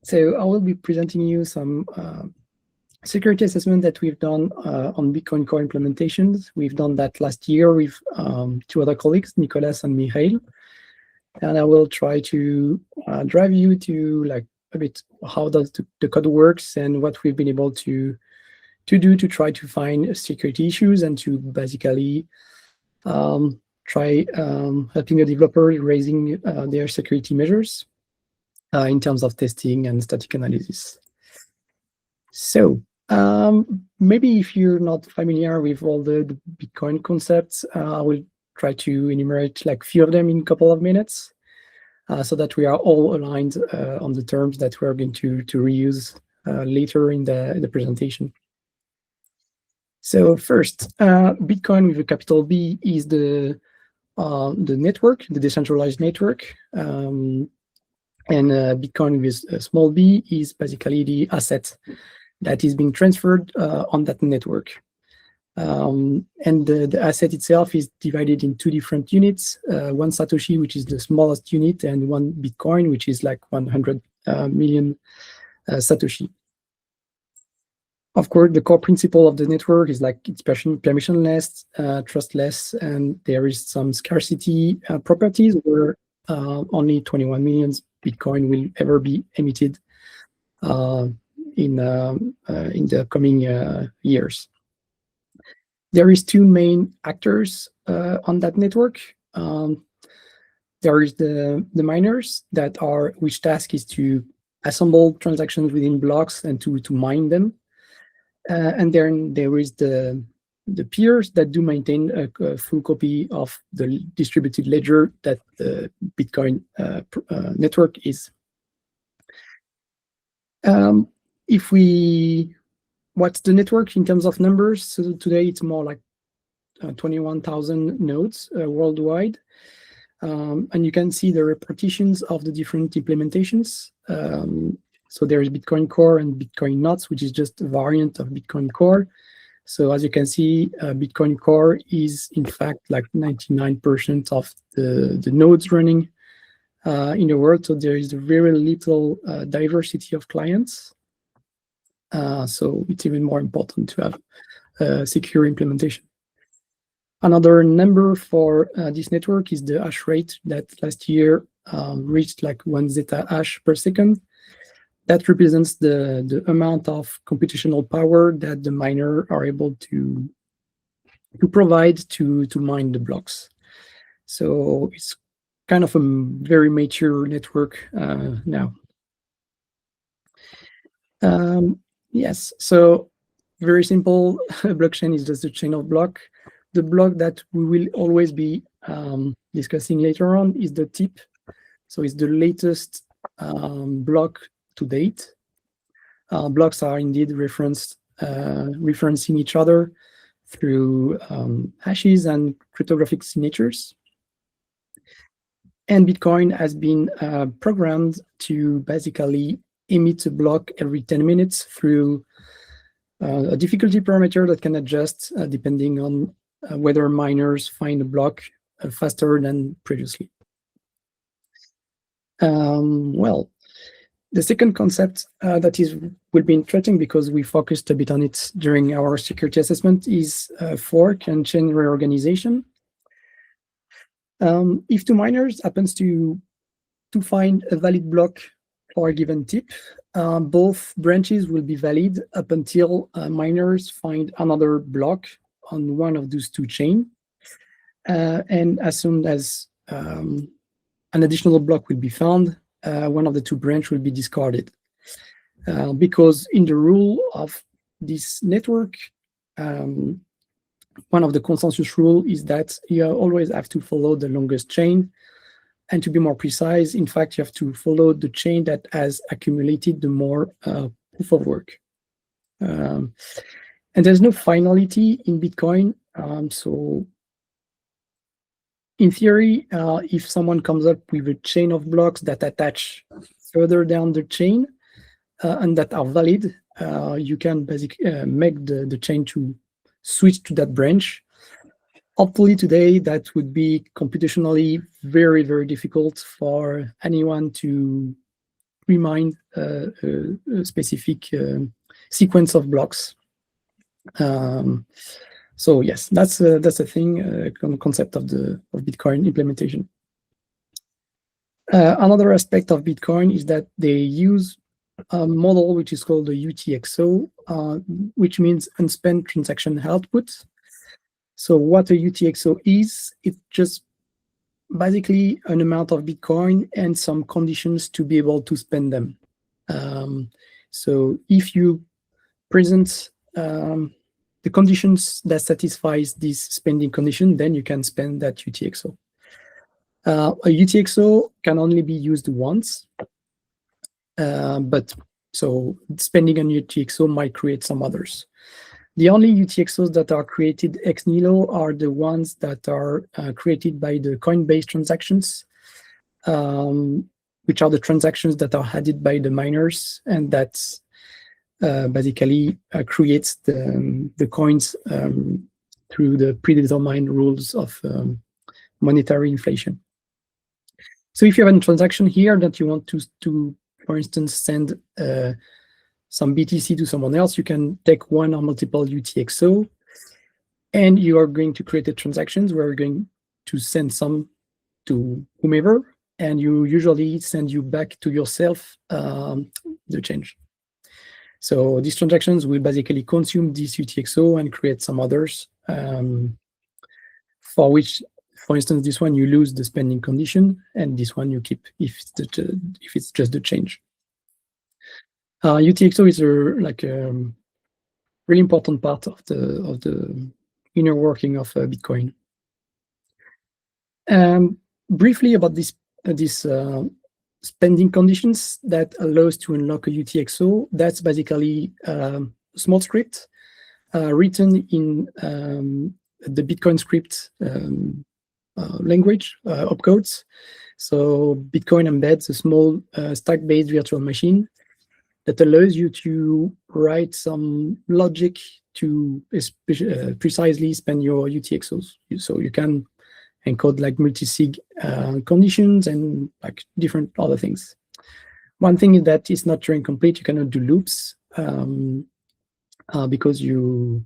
So I will be presenting you some security assessment that we've done on Bitcoin Core implementations. We've done that last year with two other colleagues, Nicolas and Michael. And I will try to drive you to like a bit how does the code works and what we've been able to do to try to find security issues and to basically try helping the developer raising their security measures in terms of testing and static analysis. So maybe if you're not familiar with all the Bitcoin concepts, I will try to enumerate like a few of them in a couple of minutes so that we are all aligned on the terms that we're going to reuse later in the presentation. So first, Bitcoin with a capital B is the network, the decentralized network. And Bitcoin with a small b is basically the asset that is being transferred on that network. And the asset itself is divided in two different units, one Satoshi, which is the smallest unit, and one Bitcoin, which is like 100 million Satoshi. Of course, the core principle of the network is like it's permissionless, trustless, and there is some scarcity properties where only 21 million Bitcoin will ever be emitted in the coming years. There is two main actors on that network. There is the miners that are, which task is to assemble transactions within blocks and to mine them. And then there is the peers that do maintain a full copy of the distributed ledger that the Bitcoin network is. What's the network in terms of numbers? So today it's more like 21,000 nodes worldwide. And you can see the repartitions of the different implementations. So there is Bitcoin Core and Bitcoin Nuts, which is just a variant of Bitcoin Core. So as you can see, Bitcoin Core is in fact like 99% of the nodes running in the world. So there is very little diversity of clients. So it's even more important to have a secure implementation. Another number for this network is the hash rate that last year reached like 1 zeta hash per second. That represents the amount of computational power that the miner are able to provide to mine the blocks. So it's kind of a very mature network now. Yes, so very simple. Blockchain is just a chain of block. The block that we will always be discussing later on is the tip. So it's the latest block to date. Blocks are indeed referencing each other through hashes and cryptographic signatures. And Bitcoin has been programmed to basically emit a block every 10 minutes through a difficulty parameter that can adjust depending on whether miners find a block faster than previously. Well, the second concept that will be interesting because we focused a bit on it during our security assessment is fork and chain reorganization. If two miners happens to find a valid block for a given tip, both branches will be valid up until miners find another block on one of those two chains. And as soon as an additional block will be found, one of the two branches will be discarded. Because in the rule of this network, one of the consensus rule is that you always have to follow the longest chain. And to be more precise, in fact, you have to follow the chain that has accumulated the more proof of work. And there's no finality in Bitcoin. So in theory, if someone comes up with a chain of blocks that attach further down the chain and that are valid, you can basically make the chain to switch to that branch. Hopefully today, that would be computationally very, very difficult for anyone to remind a specific sequence of blocks. So yes, that's a thing, concept of Bitcoin implementation. Another aspect of Bitcoin is that they use a model which is called the UTXO, which means unspent transaction output. So what a UTXO is, it's just basically an amount of Bitcoin and some conditions to be able to spend them. So if you present the conditions that satisfies this spending condition, then you can spend that UTXO. A UTXO can only be used once, but so spending on UTXO might create some others. The only UTXOs that are created ex nihilo are the ones that are created by the Coinbase transactions, which are the transactions that are added by the miners, and that's basically creates the coins through the predetermined rules of monetary inflation. So if you have a transaction here that you want to for instance, send some BTC to someone else, you can take one or multiple UTXO, and you are going to create a transactions where you're going to send some to whomever, and you usually send you back to yourself the change. So these transactions will basically consume this UTXO and create some others, for which, for instance, this one you lose the spending condition, and this one you keep if it's just the change. UTXO is like a really important part of the inner working of Bitcoin. Briefly about this spending conditions that allows to unlock a UTXO. That's basically a small script written in the Bitcoin script language, opcodes. So Bitcoin embeds a small stack-based virtual machine that allows you to write some logic to precisely spend your UTXOs. So you can encode like multi-sig conditions and like different other things. One thing is that it's not Turing complete. You cannot do loops because you,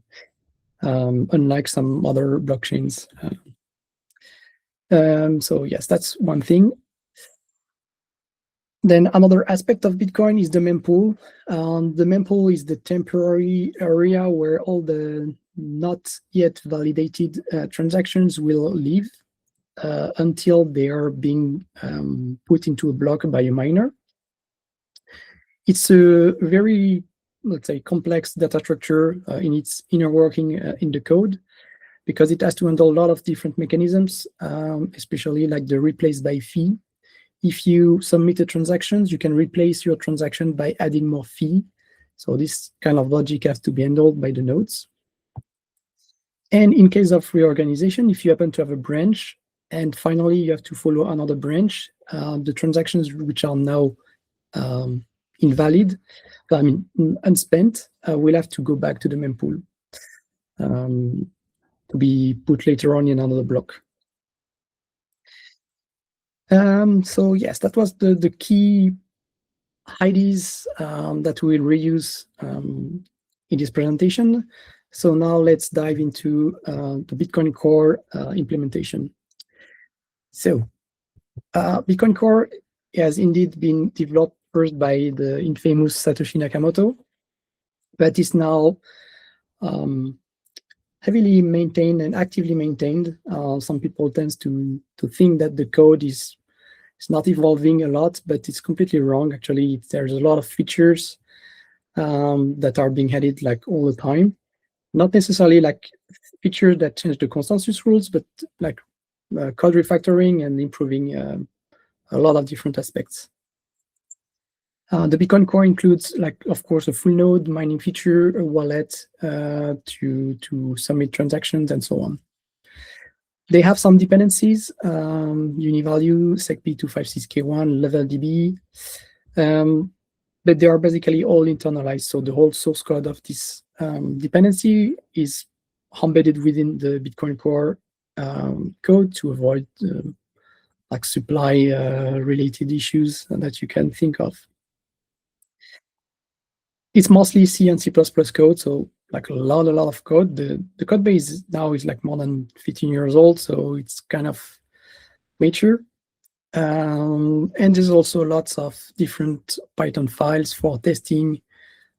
unlike some other blockchains. So yes, that's one thing. Then another aspect of Bitcoin is the mempool. The mempool is the temporary area where all the not yet validated transactions will live until they are being put into a block by a miner. It's a very, let's say, complex data structure in its inner working in the code, because it has to handle a lot of different mechanisms, especially like the replace by fee. If you submit a transaction, you can replace your transaction by adding more fee. So this kind of logic has to be handled by the nodes. And in case of reorganization, if you happen to have a branch, and finally you have to follow another branch, the transactions which are now invalid, I mean unspent, will have to go back to the mempool to be put later on in another block. So yes, that was the key ideas that we'll reuse in this presentation. So now let's dive into the Bitcoin Core implementation. So Bitcoin Core has indeed been developed first by the infamous Satoshi Nakamoto, but is now heavily maintained and actively maintained. Some people tend to think that the code is not evolving a lot, but it's completely wrong. Actually, there's a lot of features that are being added like all the time. Not necessarily like features that change the consensus rules, but like code refactoring and improving a lot of different aspects. The Bitcoin Core includes, like, of course, a full node mining feature, a wallet to submit transactions, and so on. They have some dependencies, UniValue, SecP256K1, LevelDB, but they are basically all internalized. So the whole source code of this dependency is embedded within the Bitcoin Core code to avoid like supply related issues that you can think of. It's mostly C and C++ code, so like a lot of code. The code base now is like more than 15 years old, so it's kind of mature. And there's also lots of different Python files for testing.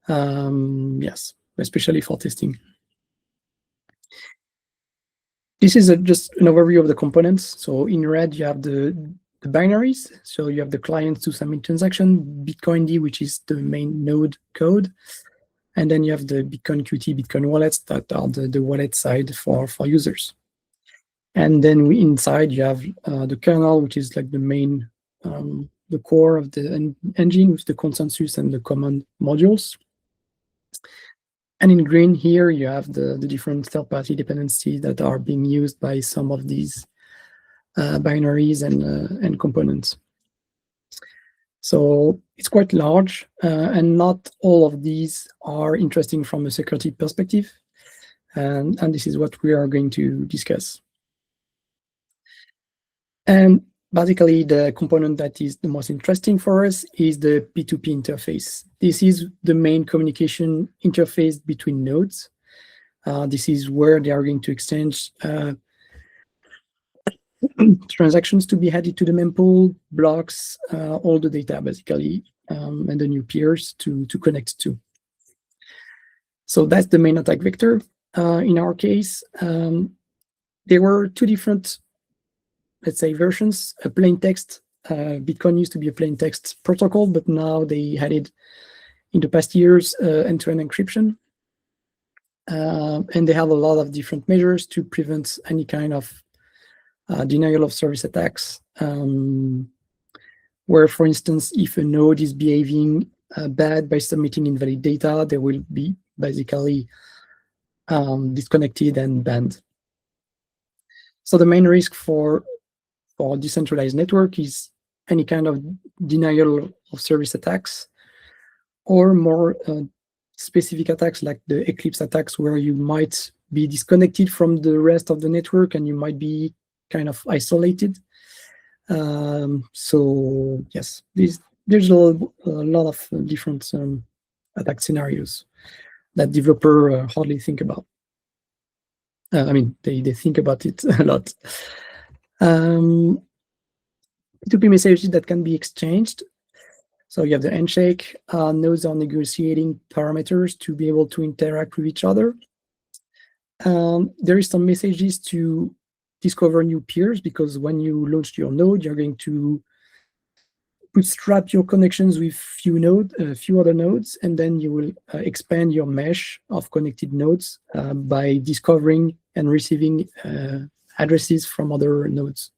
Yes, especially for testing. This is just an overview of the components. So in red, you have the binaries. So you have the client to submit transaction, Bitcoin which is the main node code. And then you have the Bitcoin Qt, Bitcoin wallets that are the wallet side for users. And then inside you have the kernel, which is like the main, the core of the engine with the consensus and the command modules. And in green here, you have the different third-party dependencies that are being used by some of these binaries and components. So it's quite large, and not all of these are interesting from a security perspective. And this is what we are going to discuss. And basically, the component that is the most interesting for us is the P2P interface. This is the main communication interface between nodes. This is where they are going to exchange transactions to be added to the mempool, blocks, all the data basically, and the new peers to connect to. So that's the main attack vector. In our case, there were two different, let's say, versions. A plain text, Bitcoin used to be a plain text protocol, but now they added in the past years end-to-end encryption. And they have a lot of different measures to prevent any kind of denial of service attacks, where, for instance, if a node is behaving bad by submitting invalid data, they will be basically disconnected and banned. So the main risk for decentralized network is any kind of denial of service attacks, or more specific attacks like the Eclipse attacks, where you might be disconnected from the rest of the network and you might be kind of isolated. So yes, there's a lot of different attack scenarios that developer hardly think about. I mean, they think about it a lot. P2P messages that can be exchanged. So you have the handshake. Nodes are negotiating parameters to be able to interact with each other. There is some messages to discover new peers, because when you launch your node, you're going to bootstrap your connections with few other nodes, and then you will expand your mesh of connected nodes by discovering and receiving addresses from other nodes.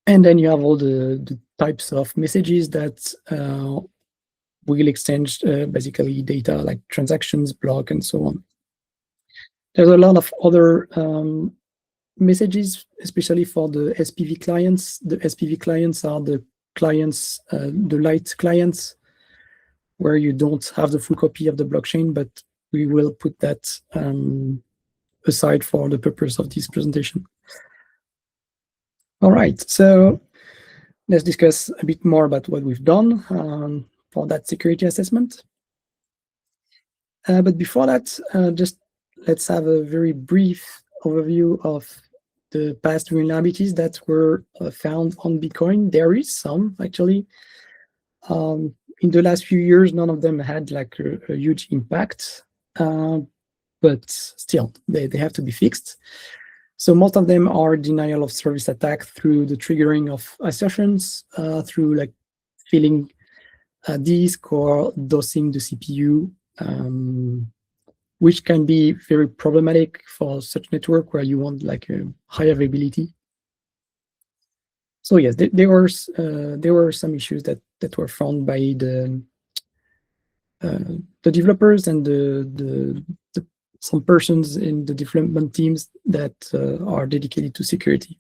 And then you have all the types of messages that will exchange basically data like transactions, block, and so on. There's a lot of other messages, especially for the SPV clients. The SPV clients are the clients, the light clients, where you don't have the full copy of the blockchain, but we will put that aside for the purpose of this presentation. All right, so let's discuss a bit more about what we've done for that security assessment. But before that, just let's have a very brief overview of the past vulnerabilities that were found on Bitcoin. There is some, actually. In the last few years, none of them had like a huge impact, but still, they have to be fixed. So most of them are denial of service attack through the triggering of assertions, through like filling a disk or dosing the CPU, which can be very problematic for such network where you want like a high availability. So yes, there were some issues that were found by the developers and some persons in the development teams that are dedicated to security.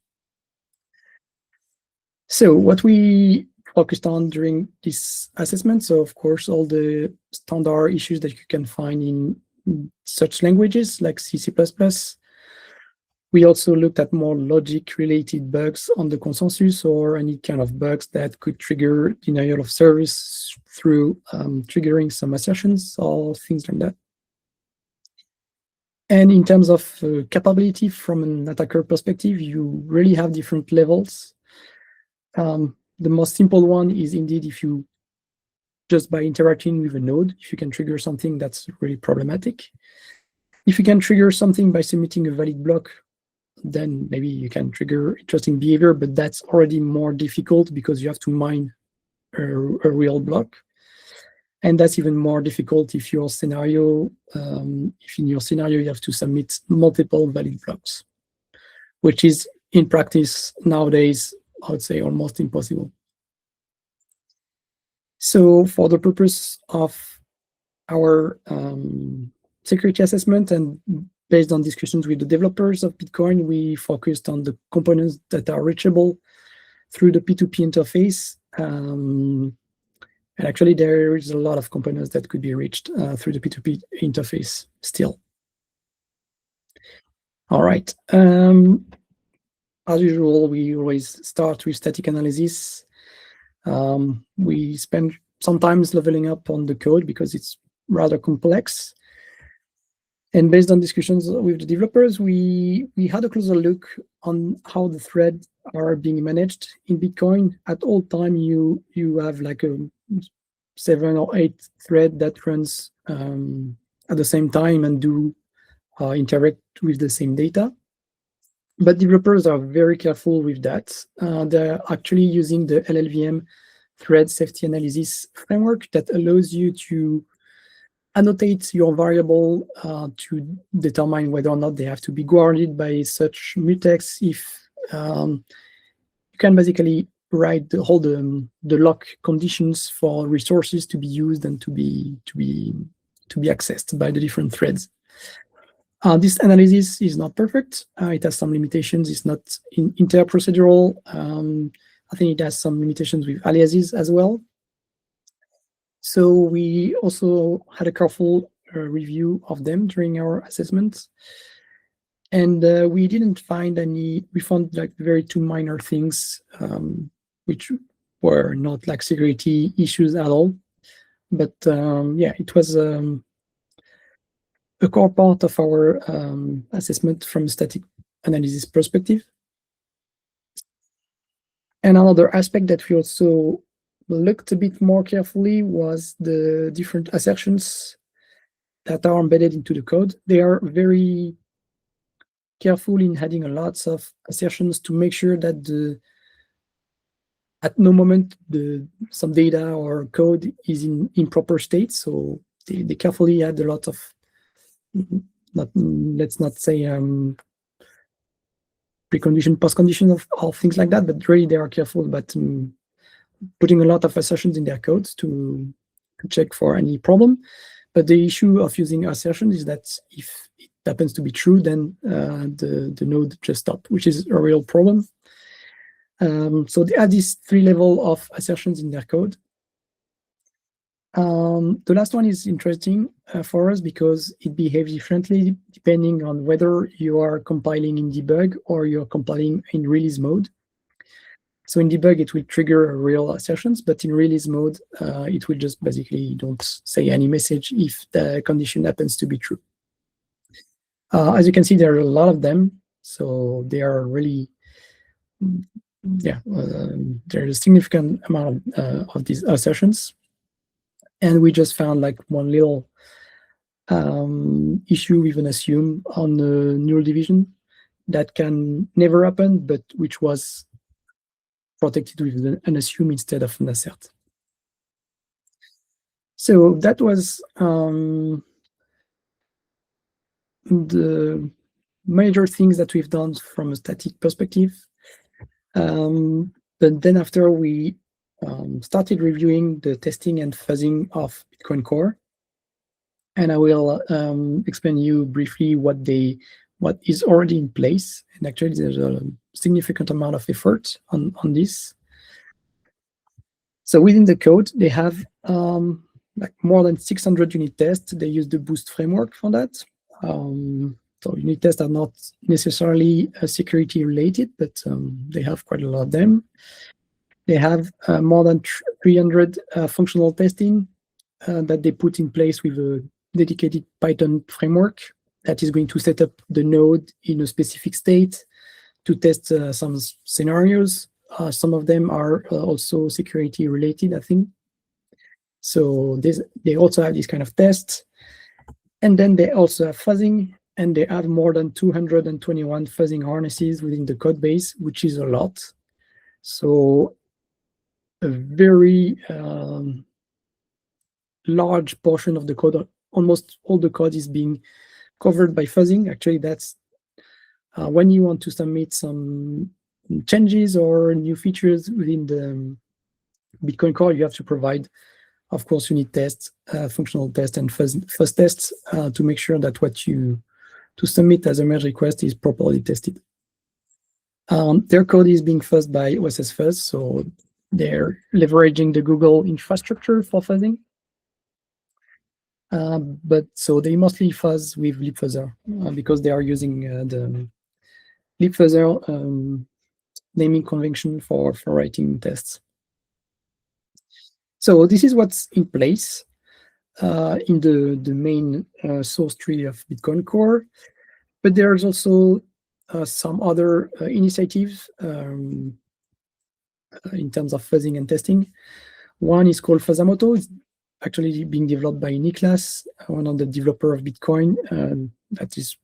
So what we focused on during this assessment, so of course all the standard issues that you can find in such languages like C++. We also looked at more logic-related bugs on the consensus, or any kind of bugs that could trigger denial of service through triggering some assertions or things like that. And in terms of capability from an attacker perspective, you really have different levels. The most simple one is indeed if you just by interacting with a node, if you can trigger something that's really problematic. If you can trigger something by submitting a valid block, then maybe you can trigger interesting behavior, but that's already more difficult because you have to mine a real block. And that's even more difficult if your scenario, if in your scenario you have to submit multiple valid blocks, which is in practice nowadays, I would say almost impossible. So for the purpose of our security assessment and based on discussions with the developers of Bitcoin, we focused on the components that are reachable through the P2P interface. And actually, there is a lot of components that could be reached through the P2P interface still. All right. As usual, we always start with static analysis. We spend sometimes leveling up on the code because it's rather complex. And based on discussions with the developers, we had a closer look on how the threads are being managed in Bitcoin. At all time, you have like a 7 or 8 thread that runs at the same time and do interact with the same data. But developers are very careful with that. They're actually using the LLVM thread safety analysis framework that allows you to annotate your variable to determine whether or not they have to be guarded by such mutex. If you can basically write all the lock conditions for resources to be used and to be accessed by the different threads. This analysis is not perfect. It has some limitations. It's not inter-procedural. I think it has some limitations with aliases as well. So we also had a careful review of them during our assessments. And we didn't find any, we found like very two minor things, which were not like security issues at all. But yeah, it was a core part of our assessment from a static analysis perspective. And another aspect that we also looked a bit more carefully was the different assertions that are embedded into the code. They are very careful in adding a lot of assertions to make sure that at no moment some data or code is in improper state. So they carefully add a lot of, let's not say precondition, postcondition of things like that, but really they are careful about putting a lot of assertions in their codes to check for any problem. But the issue of using assertions is that if it happens to be true, then the node just stops, which is a real problem. So they add these 3 levels of assertions in their code. The last one is interesting for us because it behaves differently depending on whether you are compiling in debug or you're compiling in release mode. So in debug, it will trigger real assertions, but in release mode, it will just basically don't say any message if the condition happens to be true. As you can see, there are a lot of them. So they are really, yeah, there's a significant amount of these assertions. And we just found like one little issue with an assume on the neural division that can never happen, but which was protected with an assume instead of an assert. So that was the major things that we've done from a static perspective. But then after we started reviewing the testing and fuzzing of Bitcoin Core, and I will explain you briefly what is already in place. And actually, there's a significant amount of effort on this. So within the code, they have like more than 600 unit tests. They use the Boost framework for that. So unit tests are not necessarily security related, but they have quite a lot of them. They have more than 300 functional testing that they put in place with a dedicated Python framework that is going to set up the node in a specific state to test some scenarios. Some of them are also security related, I think. So they also have this kind of tests. And then they also have fuzzing, and they have more than 221 fuzzing harnesses within the code base, which is a lot. So a very large portion of the code, almost all the code is being covered by fuzzing. Actually, that's when you want to submit some changes or new features within the Bitcoin core, you have to provide, of course, unit tests, functional tests, and fuzz tests to make sure that what you to submit as a merge request is properly tested. Their code is being fuzzed by OSS Fuzz, so they're leveraging the Google infrastructure for fuzzing. But so they mostly fuzz with libfuzzer because they are using the libfuzzer naming convention for writing tests. So this is what's in place in the main source tree of Bitcoin Core, but there's also some other initiatives in terms of fuzzing and testing. One is called Fuzzamoto. It's actually being developed by Niklas, one of the developers of Bitcoin, that is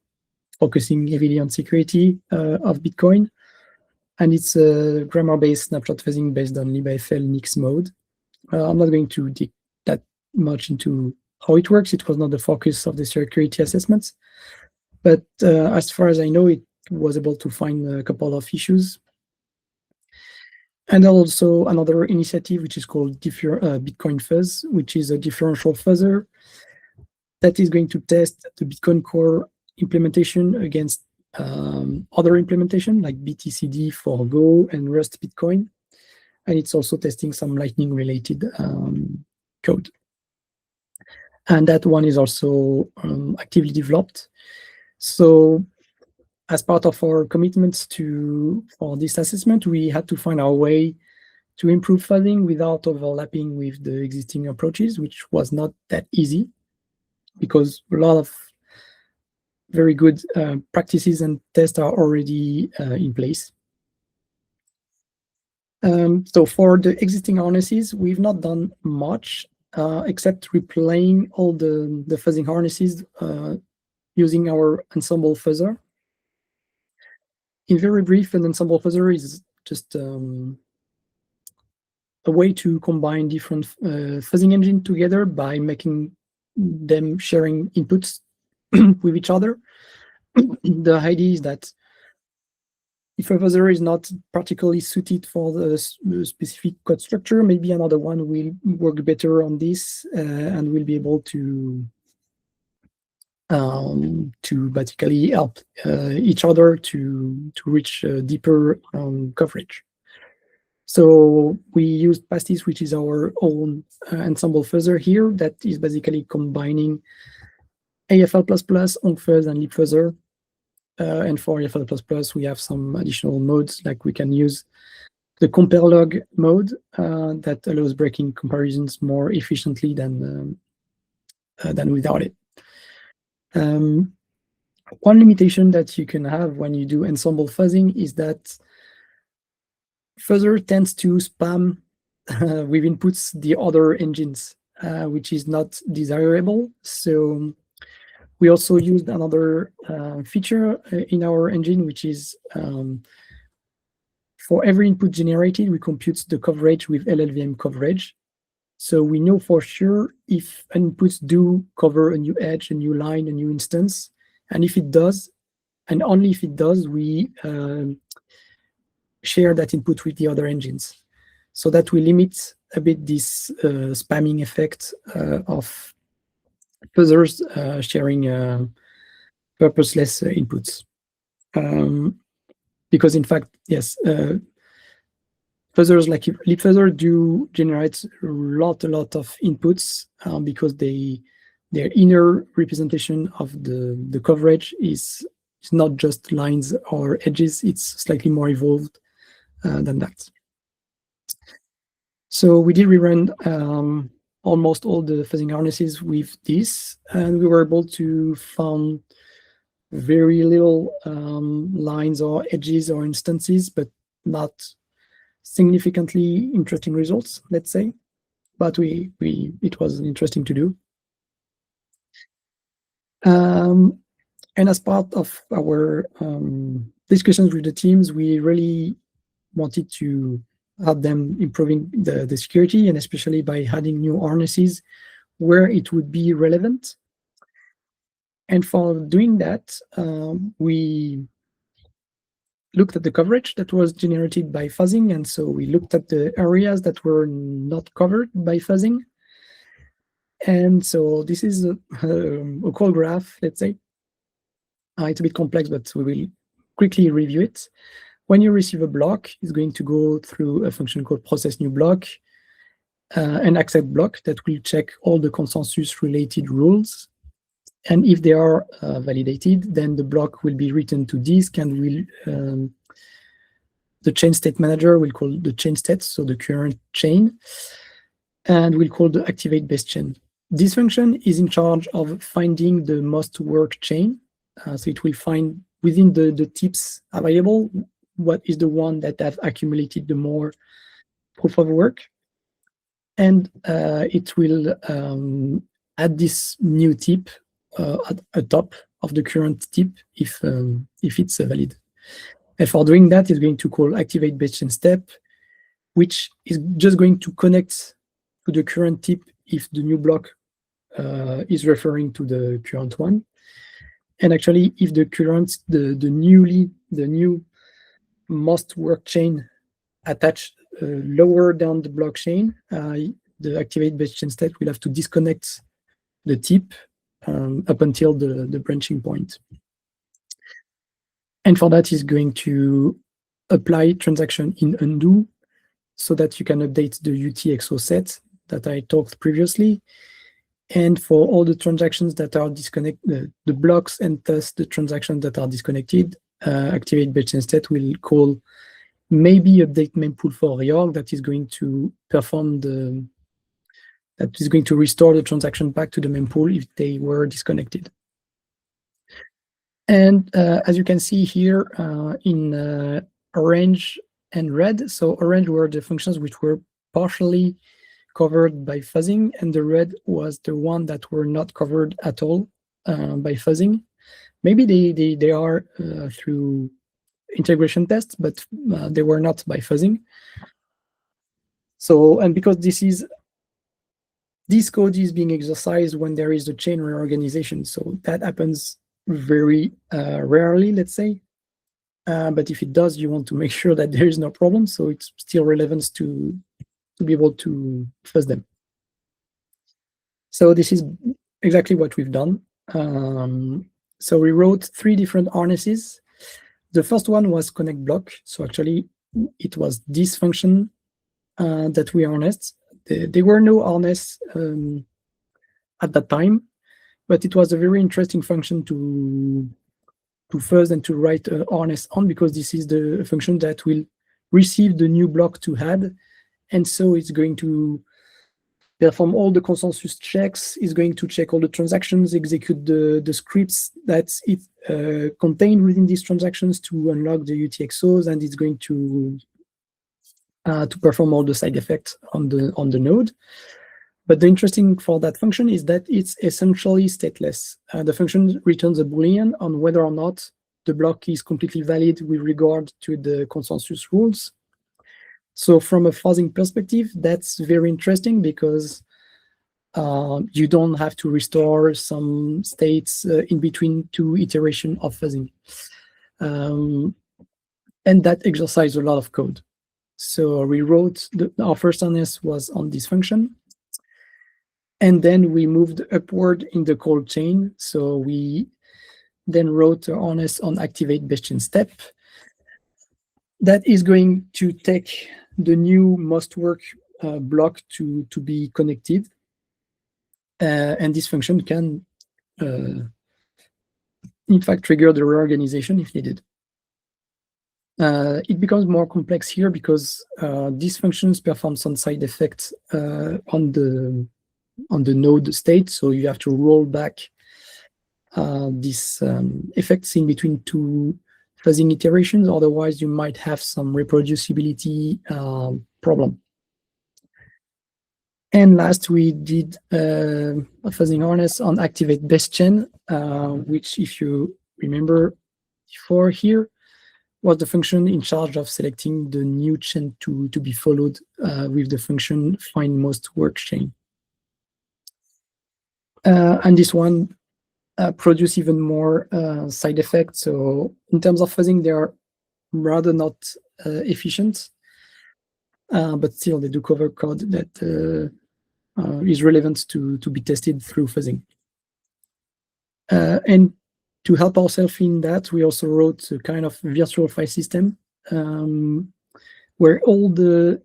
focusing heavily on security of Bitcoin. And it's a grammar-based snapshot fuzzing based on libfl nix mode. I'm not going to dig that much into how it works. It was not the focus of the security assessments. But as far as I know, it was able to find a couple of issues. And also another initiative, which is called Bitcoin Fuzz, which is a differential fuzzer that is going to test the Bitcoin Core implementation against other implementation like BTCD for Go and Rust Bitcoin. And it's also testing some Lightning related code. And that one is also actively developed. So as part of our commitments for this assessment, we had to find our way to improve fuzzing without overlapping with the existing approaches, which was not that easy because a lot of very good practices and tests are already in place. So for the existing harnesses, we've not done much except replaying all the fuzzing harnesses using our ensemble fuzzer. In very brief, an ensemble fuzzer is just a way to combine different fuzzing engines together by making them sharing inputs with each other. The idea is that if a fuzzer is not particularly suited for the specific code structure, maybe another one will work better on this and will be able to basically help each other to reach deeper coverage. So we used Pastis, which is our own ensemble fuzzer here that is basically combining AFL++, OncFuzz, and libfuzzer. And for AFL++, we have some additional modes, like we can use the compare log mode that allows breaking comparisons more efficiently than without it. One limitation that you can have when you do ensemble fuzzing is that fuzzer tends to spam with inputs the other engines, which is not desirable. So we also used another feature in our engine, which is for every input generated, we compute the coverage with LLVM coverage. So we know for sure if inputs do cover a new edge, a new line, a new instance. And if it does, and only if it does, we share that input with the other engines. So that we limit a bit this spamming effect of fuzzers sharing purposeless inputs. Because in fact, yes, fuzzers like libfuzzer do generate a lot of inputs because their inner representation of the coverage is not just lines or edges, it's slightly more evolved than that. So we did rerun almost all the fuzzing harnesses with this, and we were able to find very little lines or edges or instances, but not significantly interesting results, let's say. But it was interesting to do. And as part of our discussions with the teams, we really wanted to have them improving the security, and especially by adding new harnesses where it would be relevant. And for doing that, we looked at the coverage that was generated by fuzzing. And so we looked at the areas that were not covered by fuzzing. And so this is a call graph, let's say. It's a bit complex, but we will quickly review it. When you receive a block, it's going to go through a function called process new block, an accept block that will check all the consensus related rules. And if they are validated, then the block will be written to disk, and will the change state manager will call the change state, so the current chain, and will call the activate base chain. This function is in charge of finding the most work chain. So it will find within the tips available what is the one that have accumulated the more proof of work. And it will add this new tip at the top of the current tip if it's valid. And for doing that, it's going to call activate base chain step, which is just going to connect to the current tip if the new block is referring to the current one. And actually, if the current, the new most work chain attached lower down the blockchain, the activate base chain step will have to disconnect the tip up until the branching point. And for that, is going to apply transaction in undo so that you can update the UTXO set that I talked previously. And for all the transactions that are disconnected, the blocks and thus the transactions that are disconnected, activate base chain state will call maybe update mempool for reorg that is going to perform that is going to restore the transaction back to the mempool if they were disconnected. And as you can see here in orange and red, so orange were the functions which were partially covered by fuzzing, and the red was the one that were not covered at all by fuzzing. Maybe they are through integration tests, but they were not by fuzzing. So, and because this code is being exercised when there is a chain reorganization, so that happens very rarely, let's say. But if it does, you want to make sure that there is no problem, so it's still relevant to be able to fuzz them. So this is exactly what we've done. So we wrote 3 different harnesses. The first one was connect block. So actually, it was this function that we harnessed. There were no harness at that time, but it was a very interesting function to fuzz and to write a harness on, because this is the function that will receive the new block to add. And so it's going to perform all the consensus checks, is going to check all the transactions, execute the scripts that it contained within these transactions to unlock the UTXOs, and it's going to perform all the side effects on the node. But the interesting for that function is that it's essentially stateless. The function returns a Boolean on whether or not the block is completely valid with regard to the consensus rules. So from a fuzzing perspective, that's very interesting, because you don't have to restore some states in between 2 iterations of fuzzing. And that exercised a lot of code. So we wrote, our first harness was on this function. And then we moved upward in the call chain. So we then wrote a harness on activate base chain step. That is going to take the new must work block to be connected. And this function can, in fact, trigger the reorganization if needed. It becomes more complex here because these functions perform some side effects on the node state. So you have to roll back these effects in between two fuzzing iterations. Otherwise, you might have some reproducibility problem. And last, we did a fuzzing harness on activate best chain, which, if you remember before here, was the function in charge of selecting the new chain to be followed with the function find most work chain. And this one produce even more side effects. So in terms of fuzzing, they are rather not efficient, but still they do cover code that is relevant to be tested through fuzzing. And to help ourselves in that, we also wrote a kind of virtual file system where all the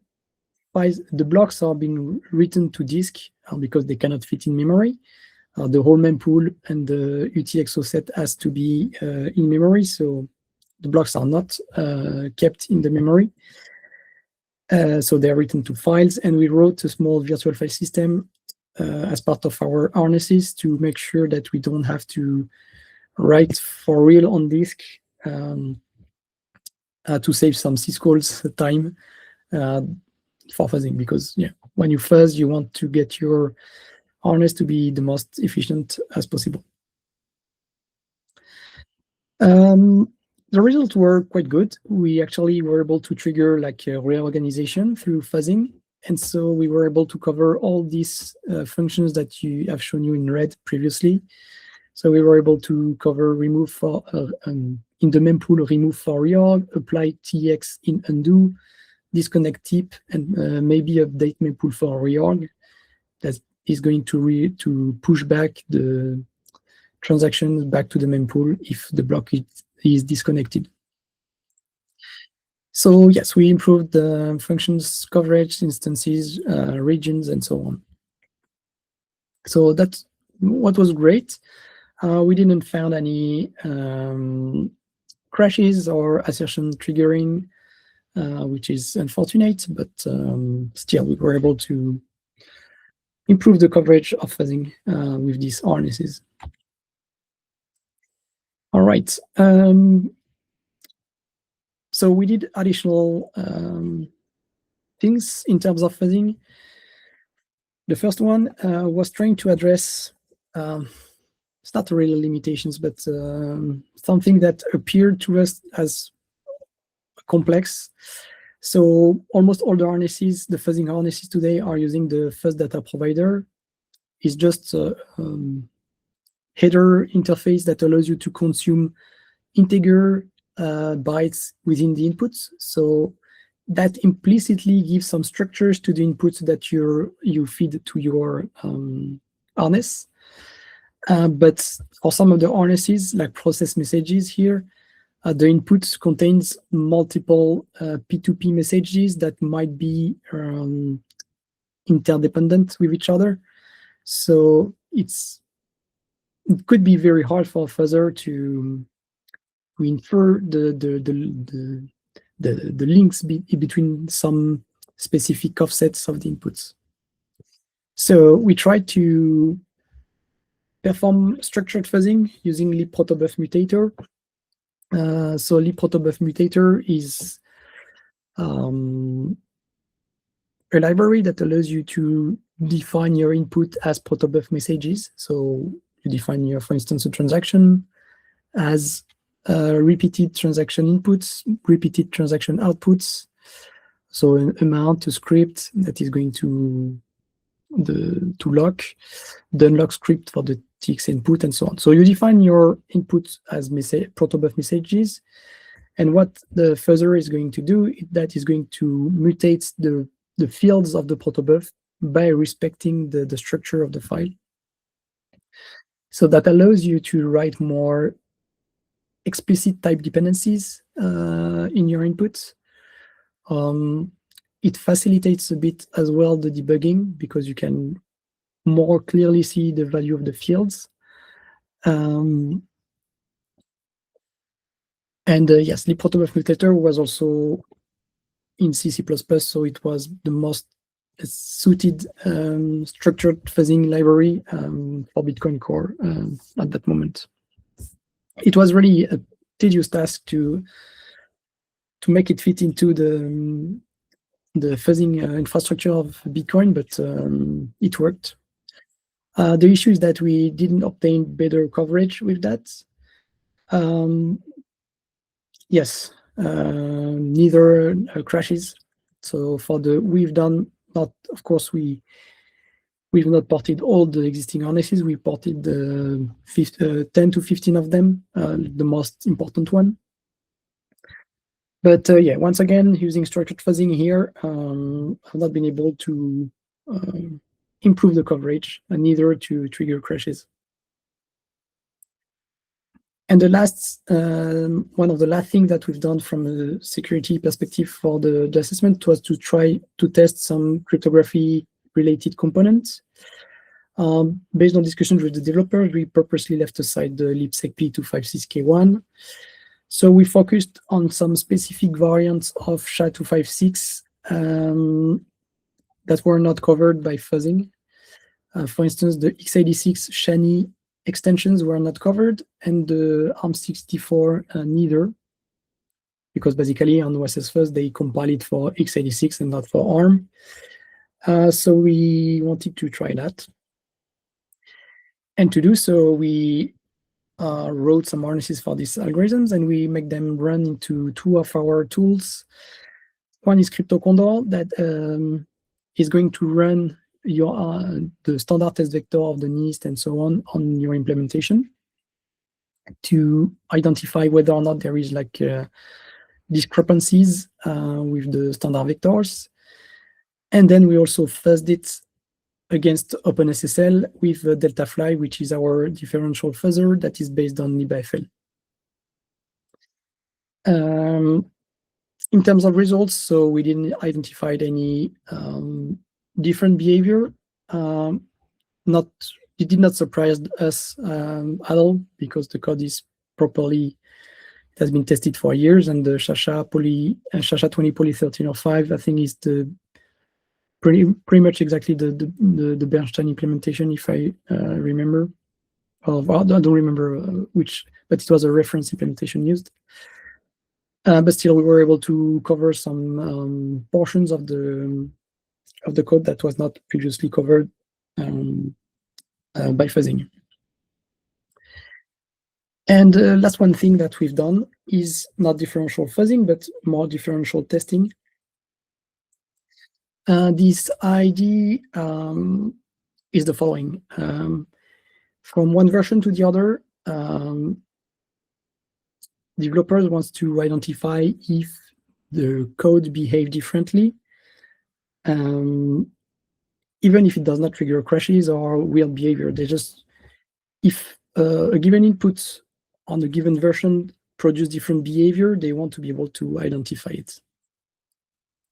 files, the blocks are being written to disk because they cannot fit in memory. The whole mempool and the UTXO set has to be in memory, so the blocks are not kept in the memory. So they're written to files, and we wrote a small virtual file system as part of our harnesses to make sure that we don't have to write for real on disk to save some syscalls time for fuzzing, because when you fuzz, you want to get your harness to be the most efficient as possible. The results were quite good. We actually were able to trigger like a reorganization through fuzzing. And so we were able to cover all these functions that you have shown you in red previously. So we were able to cover remove for, in the mempool, remove for reorg, apply TX in undo, disconnect tip, and maybe update mempool for reorg. That is going to push back the transactions back to the mempool if the block is disconnected. So yes, we improved the functions coverage, instances, regions, and so on. So that's what was great. We didn't find any crashes or assertion triggering, which is unfortunate, but still we were able to improve the coverage of fuzzing with these harnesses. All right. So we did additional things in terms of fuzzing. The first one was trying to address, it's not really limitations, but something that appeared to us as complex. So almost all the harnesses, the fuzzing harnesses today are using the fuzz data provider. It's just a header interface that allows you to consume integer bytes within the inputs. So that implicitly gives some structures to the inputs that you feed to your harness. But for some of the harnesses, like process messages here, the input contains multiple P2P messages that might be interdependent with each other. So it could be very hard for a fuzzer to infer the links between some specific offsets of the inputs. So we tried to perform structured fuzzing using libprotobuf mutator. So libprotobuf mutator is a library that allows you to define your input as protobuf messages. So you define your, for instance, a transaction as repeated transaction inputs, repeated transaction outputs. So an amount to script that is going to lock, the unlock script for the TX input, and so on. So you define your input as protobuf messages, and what the fuzzer is going to do, that is going to mutate the fields of the protobuf by respecting the structure of the file. So that allows you to write more explicit type dependencies in your inputs. It facilitates a bit as well the debugging, because you can more clearly see the value of the fields. And yes, the protobuf mutator was also in C++, so it was the most suited structured fuzzing library for Bitcoin Core at that moment. It was really a tedious task to make it fit into the fuzzing infrastructure of Bitcoin, but it worked. The issue is that we didn't obtain better coverage with that. Yes, neither crashes. So for we've not, of course, we've not ported all the existing harnesses. We ported 10 to 15 of them, the most important one. But yeah, once again, using structured fuzzing here, I've not been able to improve the coverage, and neither to trigger crashes. And the last, one of the last things that we've done from a security perspective for the assessment was to try to test some cryptography-related components. Based on discussions with the developers, we purposely left aside the libsec P256K1. So we focused on some specific variants of SHA-256 that were not covered by fuzzing. For instance, the x86 Shani extensions were not covered, and the ARM64 neither, because basically on OSS Fuzz they compile it for x86 and not for ARM. So we wanted to try that. And to do so, we wrote some harnesses for these algorithms, and we make them run into two of our tools. One is CryptoCondor that is going to run your the standard test vector of the NIST and so on your implementation to identify whether or not there is like discrepancies with the standard vectors. And then we also fuzzed it against OpenSSL with DeltaFly, which is our differential fuzzer that is based on libfl. In terms of results, so we didn't identify any different behavior. It did not surprise us at all, because the code is properly, it has been tested for years, and the SHA-20 poly 1305, I think, is the pretty much exactly the Bernstein implementation, if I remember. I don't remember which, but it was a reference implementation used. But still, we were able to cover some portions of the code that was not previously covered by fuzzing. And last one thing that we've done is not differential fuzzing, but more differential testing. This idea is the following. From one version to the other, developers want to identify if the code behaves differently, even if it does not trigger crashes or weird behavior. They just, if a given input on a given version produce different behavior, they want to be able to identify it,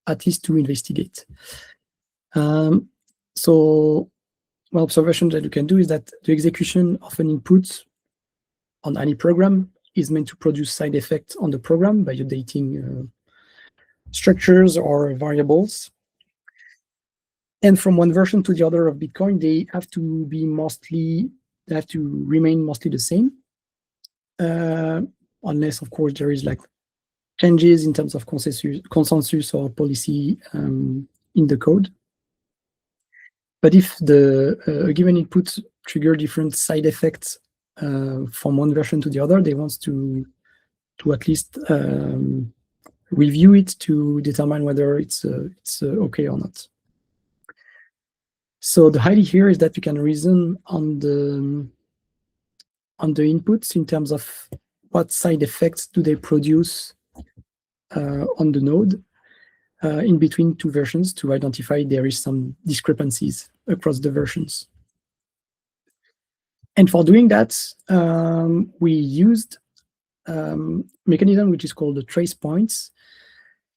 at least to investigate. So one observation that you can do is that the execution of an input on any program is meant to produce side effects on the program by updating structures or variables. And from one version to the other of Bitcoin, they have to remain mostly the same, unless, of course, there is like changes in terms of consensus or policy in the code. But if a given input trigger different side effects from one version to the other, they want to at least review it to determine whether it's okay or not. So the idea here is that we can reason on the inputs in terms of what side effects do they produce on the node in between two versions to identify there is some discrepancies across the versions. And for doing that, we used a mechanism which is called the trace points.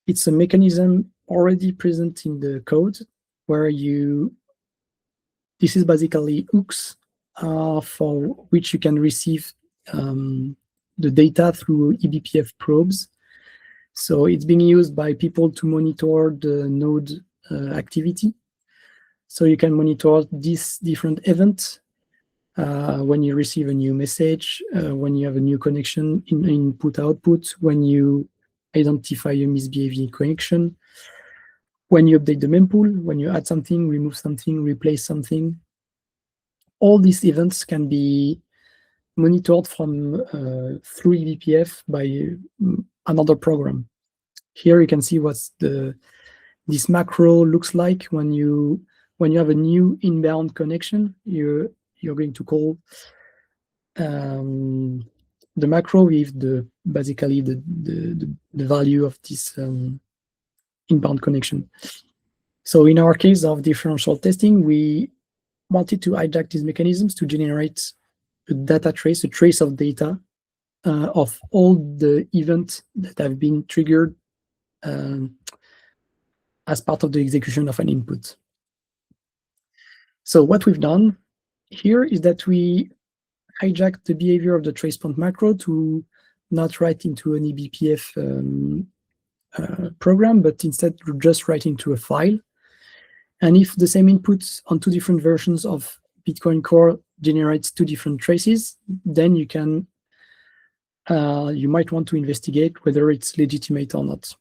It's a mechanism already present in the code where this is basically hooks for which you can receive the data through eBPF probes. So it's being used by people to monitor the node activity. So you can monitor these different events when you receive a new message, when you have a new connection in input-output, when you identify a misbehaving connection, when you update the mempool, when you add something, remove something, replace something. All these events can be monitored from through eBPF by another program. Here you can see what this macro looks like when you have a new inbound connection. You're going to call the macro with basically the value of this inbound connection. So in our case of differential testing, we wanted to hijack these mechanisms to generate a data trace, a trace of data of all the events that have been triggered as part of the execution of an input. So what we've done here is that we hijacked the behavior of the trace point macro to not write into an eBPF program, but instead just write into a file. And if the same input on two different versions of Bitcoin Core generates two different traces, then you can you might want to investigate whether it's legitimate or not.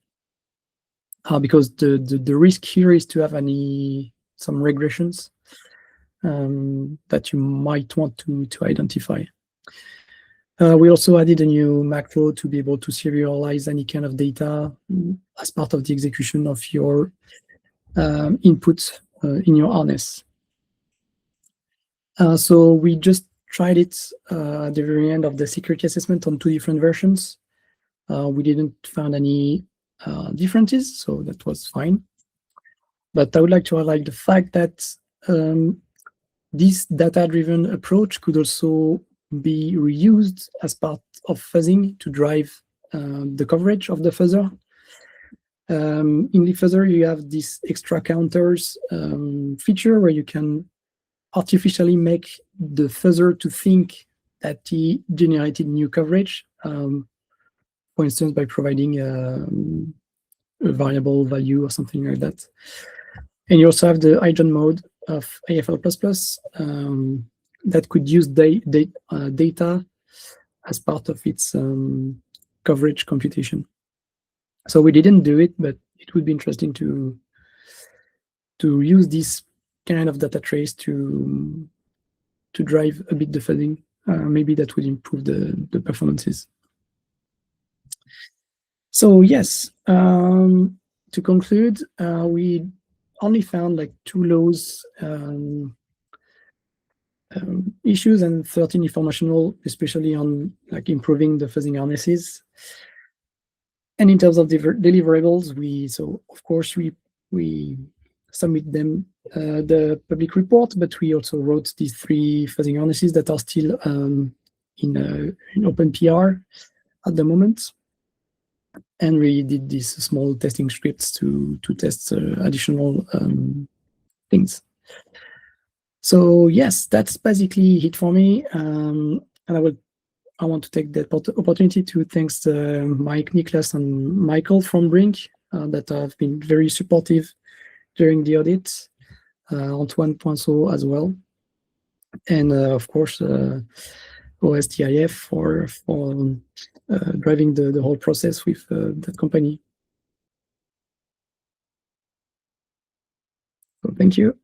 Because the risk here is to have some regressions that you might want to identify. We also added a new macro to be able to serialize any kind of data as part of the execution of your input in your harness. So we just tried it at the very end of the security assessment on two different versions. We didn't find any differences, so that was fine. But I would like to highlight the fact that this data-driven approach could also be reused as part of fuzzing to drive the coverage of the fuzzer. In the fuzzer, you have this extra counters feature where you can artificially make the fuzzer to think that he generated new coverage, for instance, by providing a variable value or something like that. And you also have the hydrogen mode of AFL++ that could use data as part of its coverage computation. So we didn't do it, but it would be interesting to use this kind of data trace to drive a bit the fuzzing. Maybe that would improve the performances. So yes, to conclude, we only found like 2 laws issues and 13 informational, especially on like improving the fuzzing harnesses. And in terms of deliverables, so of course we submit them the public report, but we also wrote these 3 fuzzing harnesses that are still in open PR at the moment. And we did these small testing scripts to test additional things. So yes, that's basically it for me. And I want to take the opportunity to thank Mike, Niklas, and Michael from Brink that have been very supportive during the audit. Antoine Poinceau as well, and of course OSTIF for driving the whole process with that company. So thank you.